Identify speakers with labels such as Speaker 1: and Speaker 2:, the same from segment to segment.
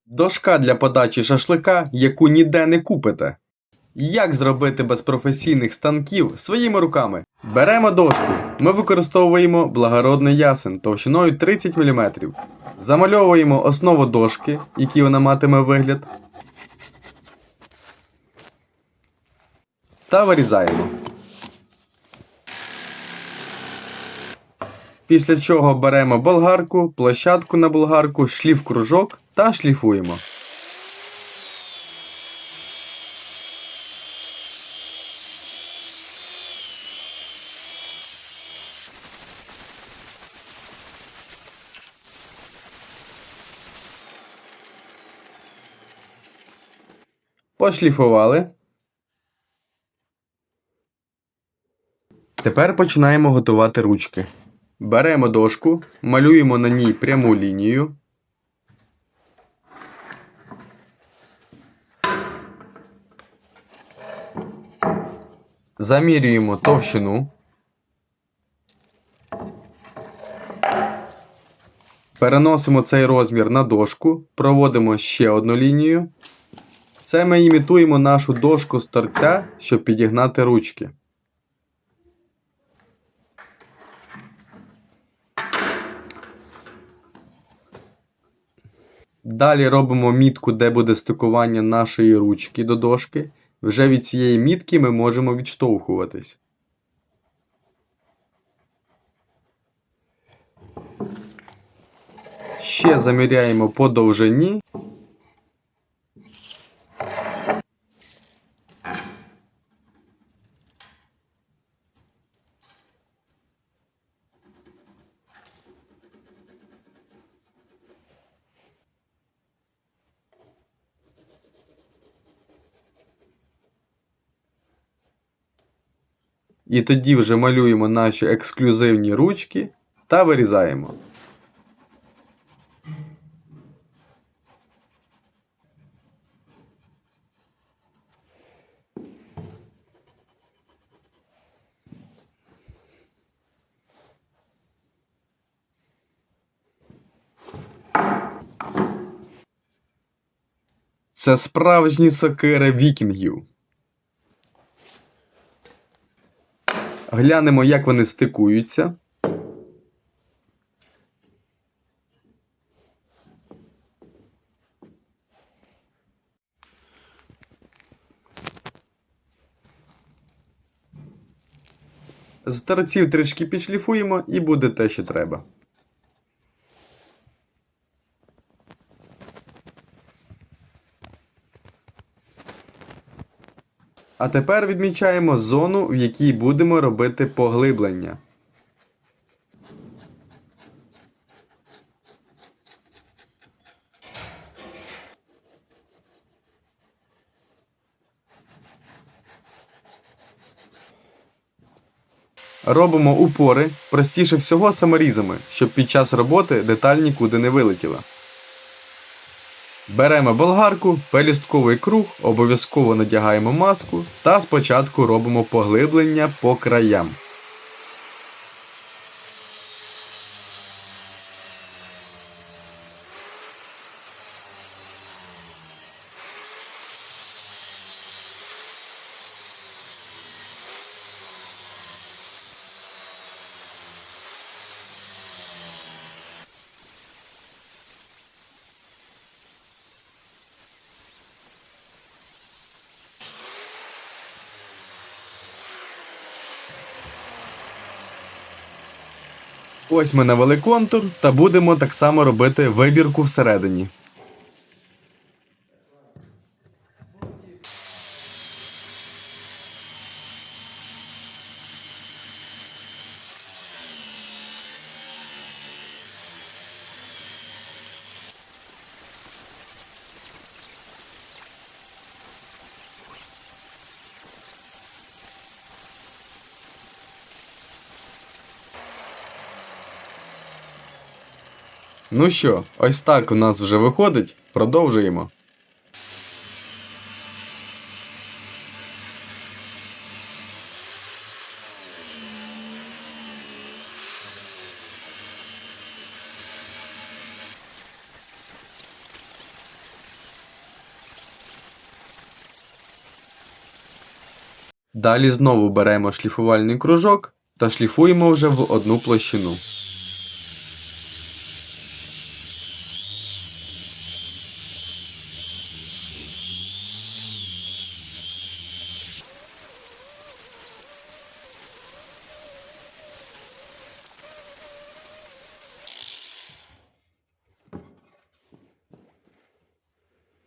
Speaker 1: Дошка для подачі шашлика, яку ніде не купите. Як зробити без професійних станків своїми руками? Беремо дошку. Ми використовуємо благородний ясен товщиною 30 мм. Замальовуємо основу дошки, який вона матиме вигляд. Та вирізаємо. Після чого беремо болгарку, площадку на болгарку, шліф-кружок та шліфуємо. Пошліфували. Тепер починаємо готувати ручки. Беремо дошку, малюємо на ній пряму лінію. Замірюємо товщину. Переносимо цей розмір на дошку, проводимо ще одну лінію. Це ми імітуємо нашу дошку з торця, щоб підігнати ручки. Далі робимо мітку, де буде стикування нашої ручки до дошки. Вже від цієї мітки ми можемо відштовхуватись. Ще заміряємо по довжині. І тоді вже малюємо наші ексклюзивні ручки та вирізаємо. Це справжні сокири вікінгів. Глянемо, як вони стикуються. З торців трішки підшліфуємо і буде те, що треба. А тепер відмічаємо зону, в якій будемо робити поглиблення. Робимо упори, простіше всього саморізами, щоб під час роботи деталь нікуди не вилетіла. Беремо болгарку, пелюстковий круг, обов'язково надягаємо маску та спочатку робимо поглиблення по краям. Ось ми навели контур та будемо так само робити вибірку всередині. Ну що, ось так у нас вже виходить. Продовжуємо. Далі знову беремо шліфувальний кружок та шліфуємо вже в одну площину.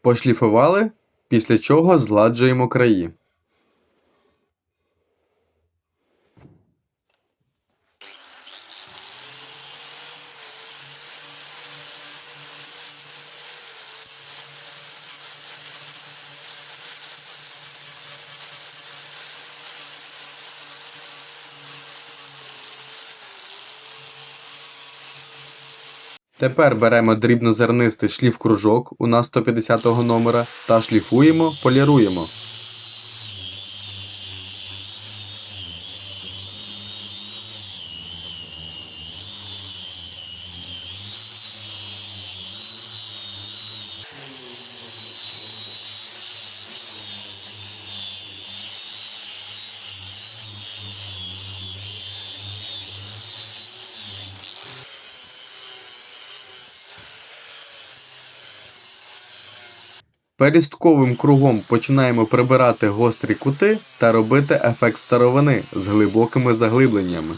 Speaker 1: Пошліфували, після чого згладжуємо краї. Тепер беремо дрібнозернистий шліф-кружок у нас 150 номера та шліфуємо, поліруємо. Пелюстковим кругом починаємо прибирати гострі кути та робити ефект старовини з глибокими заглибленнями.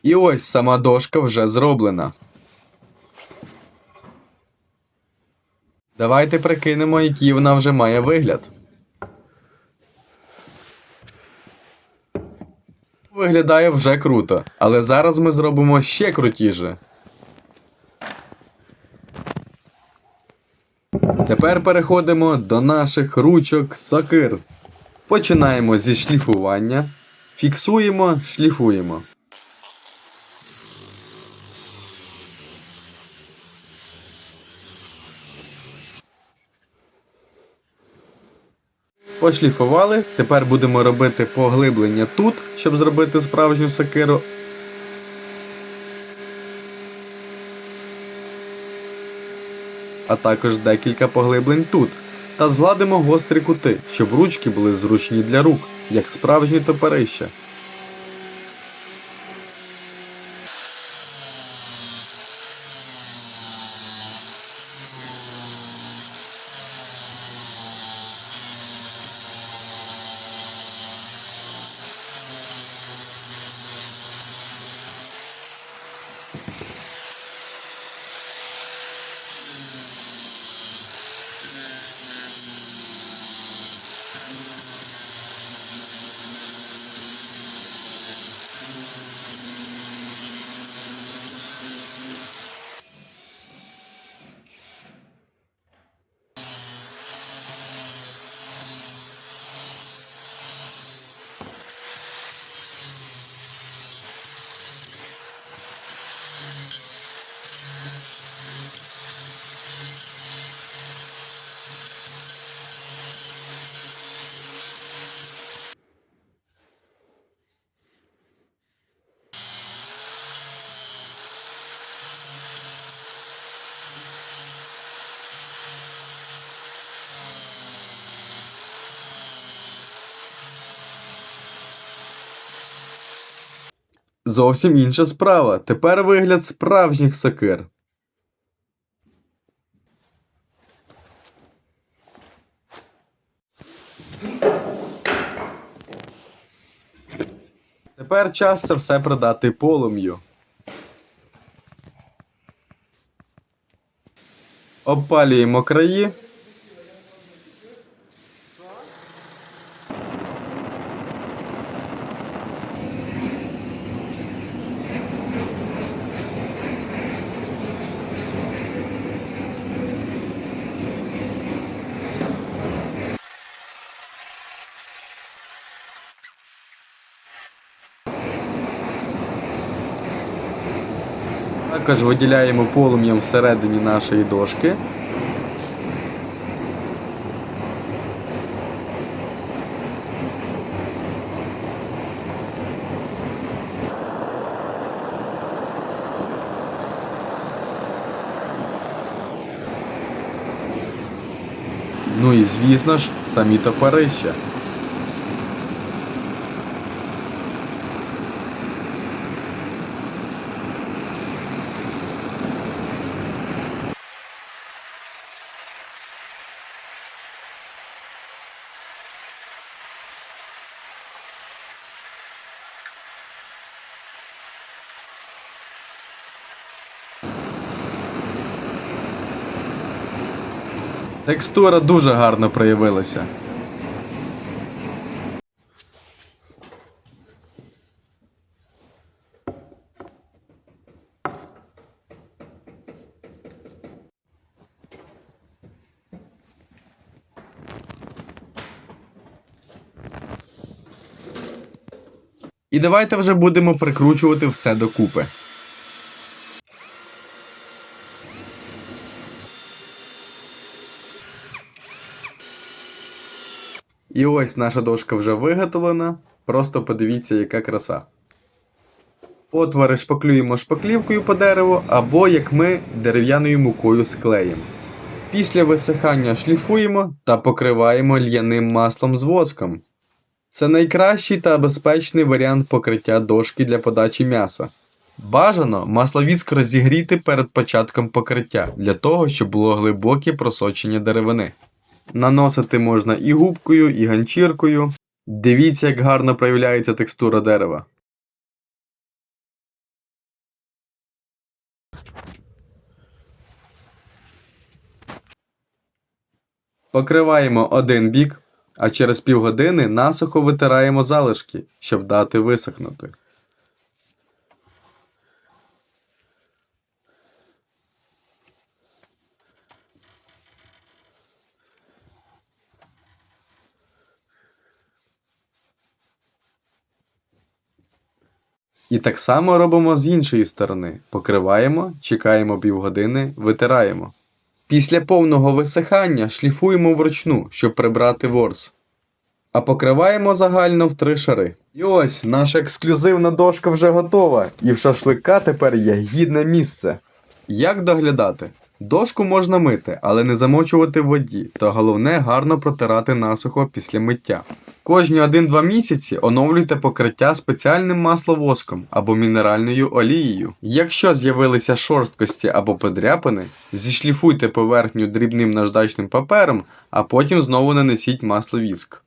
Speaker 1: І ось сама дошка вже зроблена. Давайте прикинемо, який вона вже має вигляд. Виглядає вже круто, але зараз ми зробимо ще крутіше. Тепер переходимо до наших ручок сокир. Починаємо зі шліфування, фіксуємо, шліфуємо. Пошліфували, тепер будемо робити поглиблення тут, щоб зробити справжню сокиру. А також декілька поглиблень тут. Та згладимо гострі кути, щоб ручки були зручні для рук, як справжні топорища. Зовсім інша справа. Тепер вигляд справжніх сокир. Тепер час це все продати полум'ю. Обпалюємо краї. Також виділяємо полум'ям всередині нашої дошки. Ну і звісно ж, самі топорища. Текстура дуже гарно проявилася. І давайте вже будемо прикручувати все докупи. І ось наша дошка вже виготовлена. Просто подивіться, яка краса. Отвори шпаклюємо шпаклівкою по дереву, або, як ми, дерев'яною мукою з клеєм. Після висихання шліфуємо та покриваємо льняним маслом з воском. Це найкращий та безпечний варіант покриття дошки для подачі м'яса. Бажано масловіск розігріти перед початком покриття, для того, щоб було глибоке просочення деревини. Наносити можна і губкою, і ганчіркою. Дивіться, як гарно проявляється текстура дерева. Покриваємо один бік, а через півгодини насухо витираємо залишки, щоб дати висохнути. І так само робимо з іншої сторони. Покриваємо, чекаємо півгодини, витираємо. Після повного висихання шліфуємо вручну, щоб прибрати ворс. А покриваємо загально в 3 шари. І ось, наша ексклюзивна дошка вже готова, і в шашлика тепер є гідне місце. Як доглядати? Дошку можна мити, але не замочувати в воді, та головне гарно протирати насухо після миття. Кожні 1-2 місяці оновлюйте покриття спеціальним масловоском або мінеральною олією. Якщо з'явилися шорсткості або подряпини, зішліфуйте поверхню дрібним наждачним папером, а потім знову нанесіть масловіск.